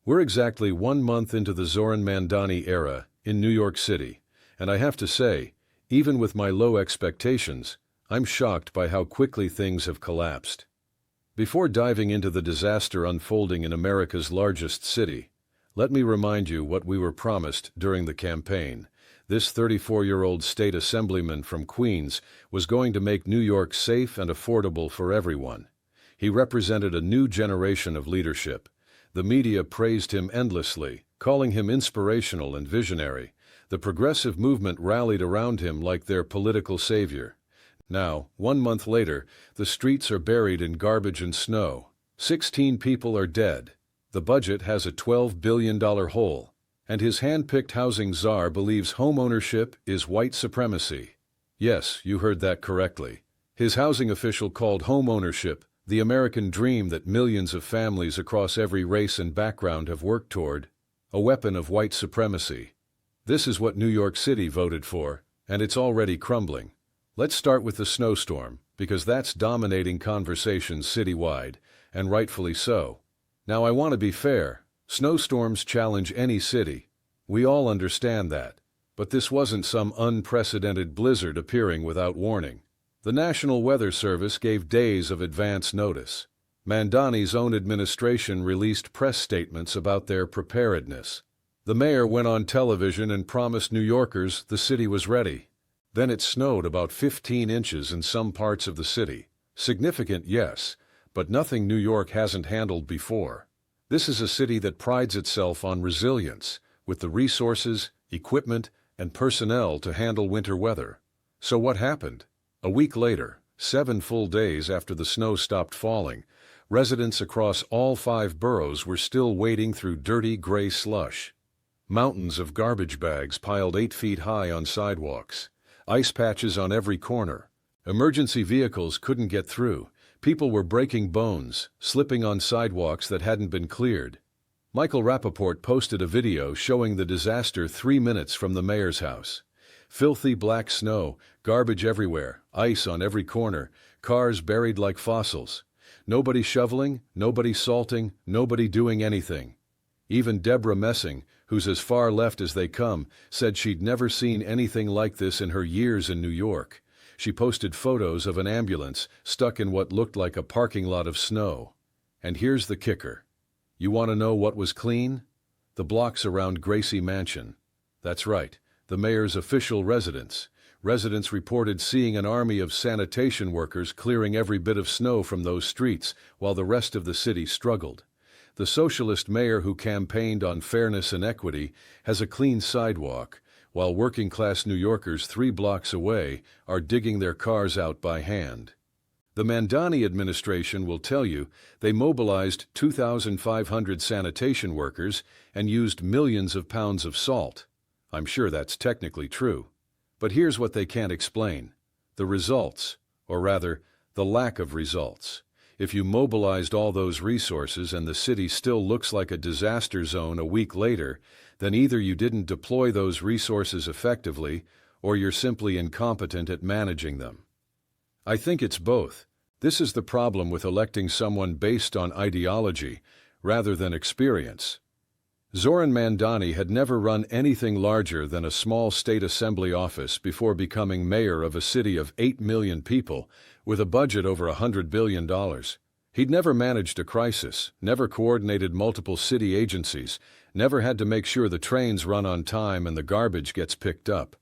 We're exactly 1 month into the Zohran Mamdani era in New York City, and I have to say, even with my low expectations, I'm shocked by how quickly things have collapsed. Before diving into the disaster unfolding in America's largest city, let me remind you what we were promised during the campaign. This 34-year-old state assemblyman from Queens was going to make New York safe and affordable for everyone. He represented a new generation of leadership. The media praised him endlessly, calling him inspirational and visionary. The progressive movement rallied around him like their political savior. Now, 1 month later, the streets are buried in garbage and snow. 16 people are dead. The budget has a $12 billion hole. And his hand-picked housing czar believes homeownership is white supremacy. Yes, you heard that correctly. His housing official called homeownership the American dream that millions of families across every race and background have worked toward, a weapon of white supremacy. This is what New York City voted for, and it's already crumbling. Let's start with the snowstorm, because that's dominating conversations citywide, and rightfully so. Now I want to be fair. Snowstorms challenge any city. We all understand that. But this wasn't some unprecedented blizzard appearing without warning. The National Weather Service gave days of advance notice. Mamdani's own administration released press statements about their preparedness. The mayor went on television and promised New Yorkers the city was ready. Then it snowed about 15 inches in some parts of the city. Significant, yes, but nothing New York hasn't handled before. This is a city that prides itself on resilience, with the resources, equipment, and personnel to handle winter weather. So what happened? A week later, 7 full days after the snow stopped falling, residents across all 5 boroughs were still wading through dirty gray slush. Mountains of garbage bags piled 8 feet high on sidewalks. Ice patches on every corner. Emergency vehicles couldn't get through. People were breaking bones, slipping on sidewalks that hadn't been cleared. Michael Rappaport posted a video showing the disaster 3 minutes from the mayor's house. Filthy black snow, garbage everywhere, ice on every corner, cars buried like fossils. Nobody shoveling, nobody salting, nobody doing anything. Even Deborah Messing, who's as far left as they come, said she'd never seen anything like this in her years in New York. She posted photos of an ambulance stuck in what looked like a parking lot of snow. And here's the kicker. You want to know what was clean? The blocks around Gracie Mansion. That's right, the mayor's official residence. Residents reported seeing an army of sanitation workers clearing every bit of snow from those streets while the rest of the city struggled. The socialist mayor who campaigned on fairness and equity has a clean sidewalk, while working-class New Yorkers 3 blocks away are digging their cars out by hand. The Mamdani administration will tell you they mobilized 2,500 sanitation workers and used millions of pounds of salt. I'm sure that's technically true. But here's what they can't explain. The results, or rather, the lack of results. If you mobilized all those resources and the city still looks like a disaster zone a week later, then either you didn't deploy those resources effectively, or you're simply incompetent at managing them. I think it's both. This is the problem with electing someone based on ideology rather than experience. Zohran Mamdani had never run anything larger than a small state assembly office before becoming mayor of a city of 8 million people with a budget over $100 billion. He'd never managed a crisis, never coordinated multiple city agencies, never had to make sure the trains run on time and the garbage gets picked up.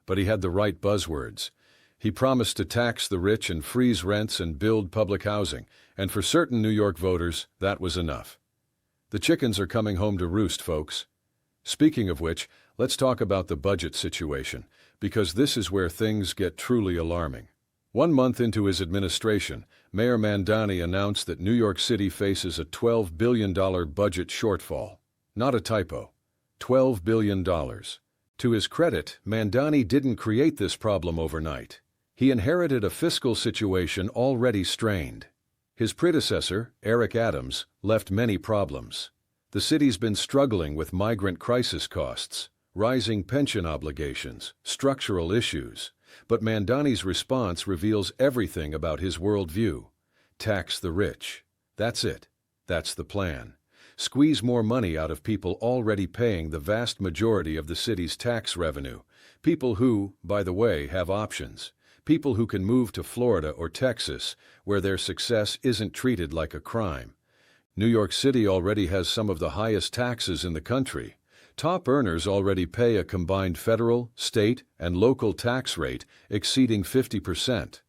But he had the right buzzwords. He promised to tax the rich and freeze rents and build public housing, and for certain New York voters, that was enough. The chickens are coming home to roost, folks. Speaking of which, let's talk about the budget situation, because this is where things get truly alarming. 1 month into his administration, Mayor Mamdani announced that New York City faces a $12 billion budget shortfall. Not a typo. $12 billion. To his credit, Mamdani didn't create this problem overnight. He inherited a fiscal situation already strained. His predecessor, Eric Adams, left many problems. The city's been struggling with migrant crisis costs, rising pension obligations, structural issues. But Mamdani's response reveals everything about his worldview. Tax the rich. That's it. That's the plan. squeeze more money out of people already paying the vast majority of the city's tax revenue. People who, by the way, have options. People who can move to Florida or Texas, where their success isn't treated like a crime. New York City already has some of the highest taxes in the country. Top earners already pay a combined federal, state, and local tax rate exceeding 50%.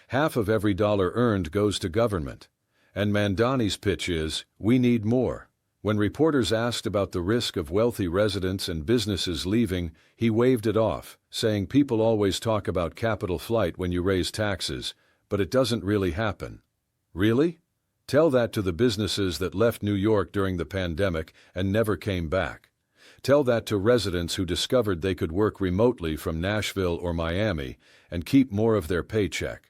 Half of every dollar earned goes to government. And Mamdani's pitch is, we need more. When reporters asked about the risk of wealthy residents and businesses leaving, he waved it off, saying people always talk about capital flight when you raise taxes, but it doesn't really happen. Really? Tell that to the businesses that left New York during the pandemic and never came back. Tell that to residents who discovered they could work remotely from Nashville or Miami and keep more of their paycheck.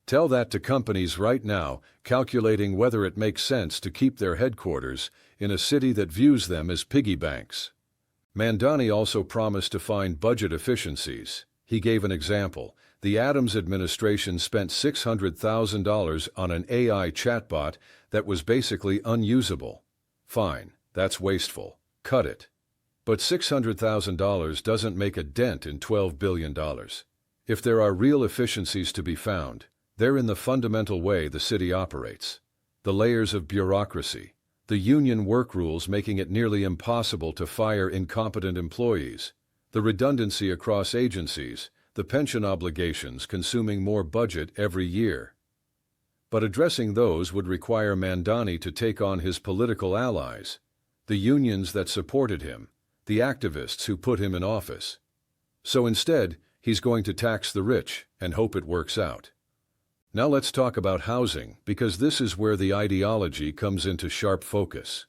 Tell that to companies right now calculating whether it makes sense to keep their headquarters in a city that views them as piggy banks. Mamdani also promised to find budget efficiencies. He gave an example. The Adams administration spent $600,000 on an AI chatbot that was basically unusable. Fine, that's wasteful. Cut it. But $600,000 doesn't make a dent in $12 billion. If there are real efficiencies to be found, they're in the fundamental way the city operates. The layers of bureaucracy, the union work rules making it nearly impossible to fire incompetent employees, the redundancy across agencies, the pension obligations consuming more budget every year. But addressing those would require Mamdani to take on his political allies, the unions that supported him, the activists who put him in office. So instead, he's going to tax the rich and hope it works out. Now let's talk about housing, because this is where the ideology comes into sharp focus.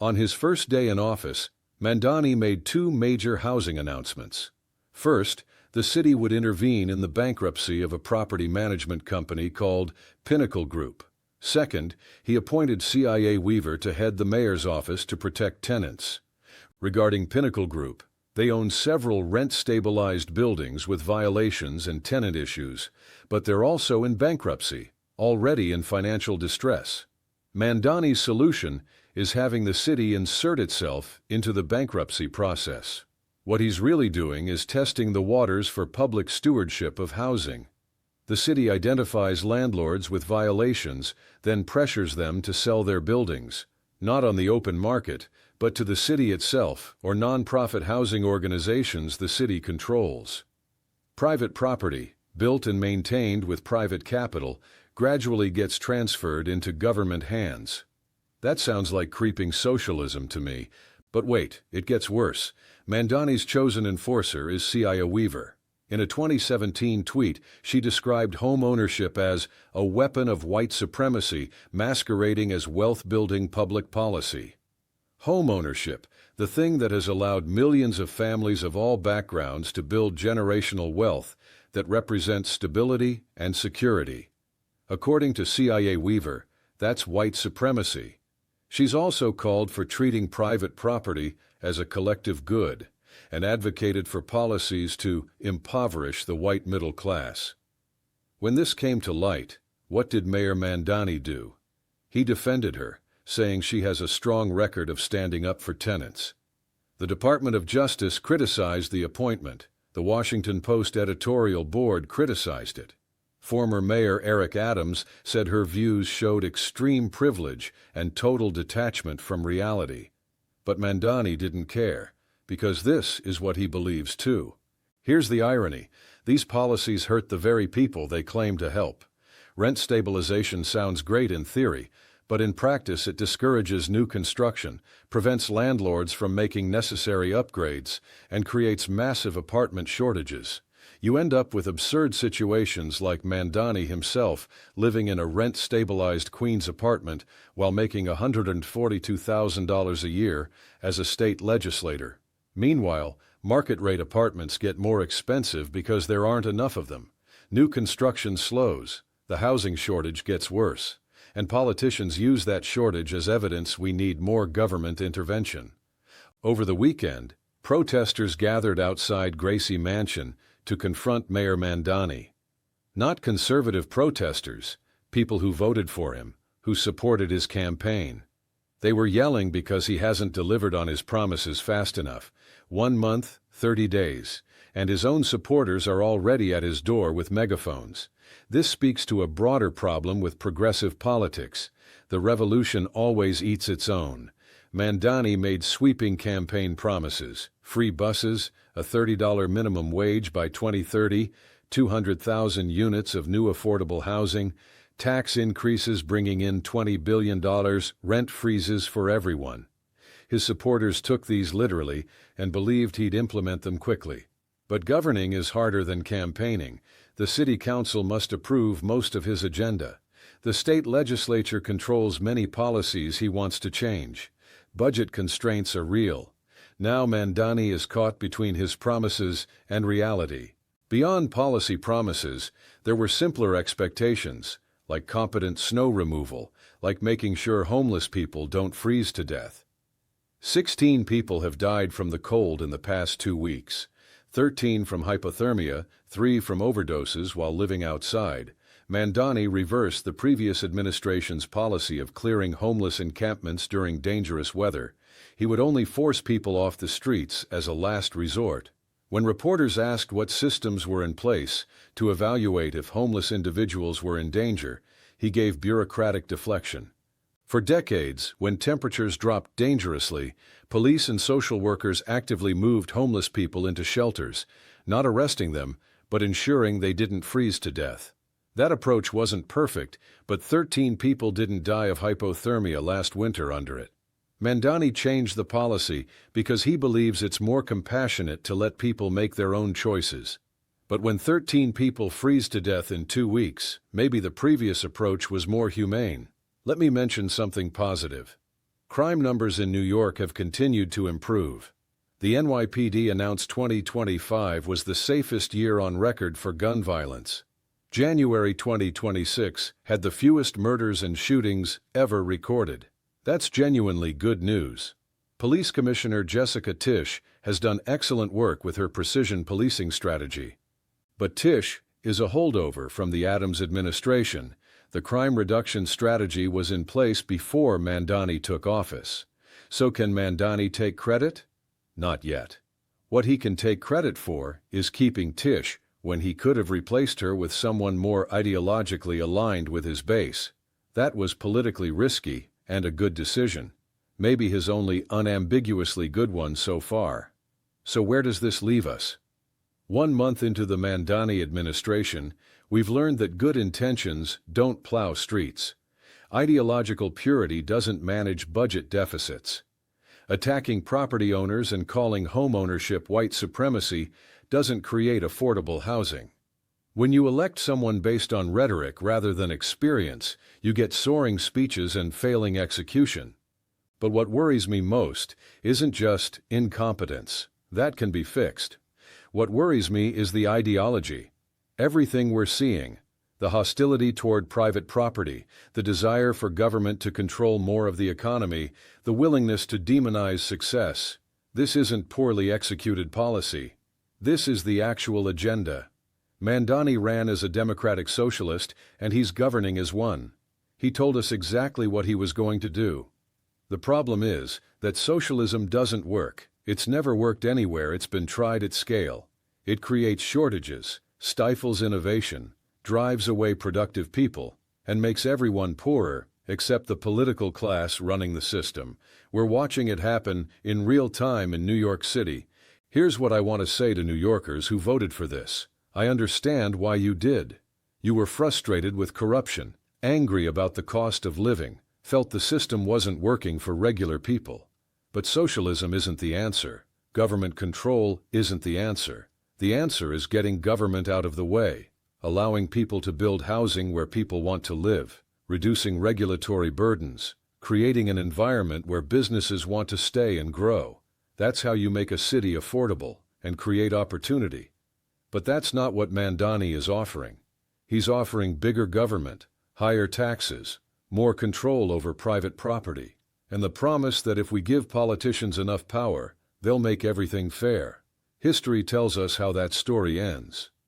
On his first day in office, Mamdani made two major housing announcements. First, the city would intervene in the bankruptcy of a property management company called Pinnacle Group. Second, he appointed CIA Weaver to head the mayor's office to protect tenants. Regarding Pinnacle Group, they own several rent-stabilized buildings with violations and tenant issues, but they're also in bankruptcy, already in financial distress. Mamdani's solution is having the city insert itself into the bankruptcy process. What he's really doing is testing the waters for public stewardship of housing. The city identifies landlords with violations, then pressures them to sell their buildings, not on the open market, but to the city itself or non-profit housing organizations the city controls. Private property, built and maintained with private capital, gradually gets transferred into government hands. That sounds like creeping socialism to me. But wait, it gets worse. Mamdani's chosen enforcer is CIA Weaver. In a 2017 tweet, she described homeownership as a weapon of white supremacy masquerading as wealth-building public policy. Homeownership, the thing that has allowed millions of families of all backgrounds to build generational wealth that represents stability and security. According to CIA Weaver, that's white supremacy. She's also called for treating private property as a collective good and advocated for policies to impoverish the white middle class. When this came to light, what did Mayor Mamdani do? He defended her, saying she has a strong record of standing up for tenants. The Department of Justice criticized the appointment. The Washington Post editorial board criticized it. Former Mayor Eric Adams said her views showed extreme privilege and total detachment from reality. But Mamdani didn't care, because this is what he believes too. Here's the irony. These policies hurt the very people they claim to help. Rent stabilization sounds great in theory, but in practice it discourages new construction, prevents landlords from making necessary upgrades, and creates massive apartment shortages. You end up with absurd situations like Mamdani himself living in a rent-stabilized Queens apartment while making $142,000 a year as a state legislator. Meanwhile, market-rate apartments get more expensive because there aren't enough of them. New construction slows, the housing shortage gets worse, and politicians use that shortage as evidence we need more government intervention. Over the weekend, protesters gathered outside Gracie Mansion to confront Mayor Mamdani. Not conservative protesters, people who voted for him, who supported his campaign. They were yelling because he hasn't delivered on his promises fast enough. 1 month, 30 days. And his own supporters are already at his door with megaphones. This speaks to a broader problem with progressive politics. The revolution always eats its own. Mamdani made sweeping campaign promises: free buses, a $30 minimum wage by 2030, 200,000 units of new affordable housing, tax increases bringing in $20 billion, rent freezes for everyone. His supporters took these literally and believed he'd implement them quickly. But governing is harder than campaigning. The city council must approve most of his agenda. The state legislature controls many policies he wants to change. Budget constraints are real. Now Mamdani is caught between his promises and reality. Beyond policy promises, there were simpler expectations, like competent snow removal, like making sure homeless people don't freeze to death. 16 people have died from the cold in the past 2 weeks. 13 from hypothermia, 3 from overdoses while living outside. Mamdani reversed the previous administration's policy of clearing homeless encampments during dangerous weather. He would only force people off the streets as a last resort. When reporters asked what systems were in place to evaluate if homeless individuals were in danger, he gave bureaucratic deflection. For decades, when temperatures dropped dangerously, police and social workers actively moved homeless people into shelters, not arresting them, but ensuring they didn't freeze to death. That approach wasn't perfect, but 13 people didn't die of hypothermia last winter under it. Mamdani changed the policy because he believes it's more compassionate to let people make their own choices. But when 13 people freeze to death in 2 weeks, maybe the previous approach was more humane. Let me mention something positive. Crime numbers in New York have continued to improve. The NYPD announced 2025 was the safest year on record for gun violence. January 2026 had the fewest murders and shootings ever recorded. That's genuinely good news. Police Commissioner Jessica Tisch has done excellent work with her precision policing strategy. But Tisch is a holdover from the Adams administration. The crime reduction strategy was in place before Mamdani took office. So can Mamdani take credit? Not yet. What he can take credit for is keeping Tisch when he could have replaced her with someone more ideologically aligned with his base. That was politically risky and a good decision. Maybe his only unambiguously good one so far. So where does this leave us? 1 month into the Mamdani administration, we've learned that good intentions don't plow streets. Ideological purity doesn't manage budget deficits. Attacking property owners and calling homeownership white supremacy doesn't create affordable housing. When you elect someone based on rhetoric rather than experience, you get soaring speeches and failing execution. But what worries me most isn't just incompetence. That can be fixed. What worries me is the ideology. Everything we're seeing, the hostility toward private property, the desire for government to control more of the economy, the willingness to demonize success, this isn't poorly executed policy. This is the actual agenda. Mamdani ran as a democratic socialist, and he's governing as one. He told us exactly what he was going to do. The problem is that socialism doesn't work. It's never worked anywhere it's been tried at scale. It creates shortages, stifles innovation, drives away productive people, and makes everyone poorer, except the political class running the system. We're watching it happen in real time in New York City. Here's what I want to say to New Yorkers who voted for this. I understand why you did. You were frustrated with corruption, angry about the cost of living, felt the system wasn't working for regular people. But socialism isn't the answer. Government control isn't the answer. The answer is getting government out of the way, allowing people to build housing where people want to live, reducing regulatory burdens, creating an environment where businesses want to stay and grow. That's how you make a city affordable and create opportunity. But that's not what Mamdani is offering. He's offering bigger government, higher taxes, more control over private property, and the promise that if we give politicians enough power, they'll make everything fair. History tells us how that story ends.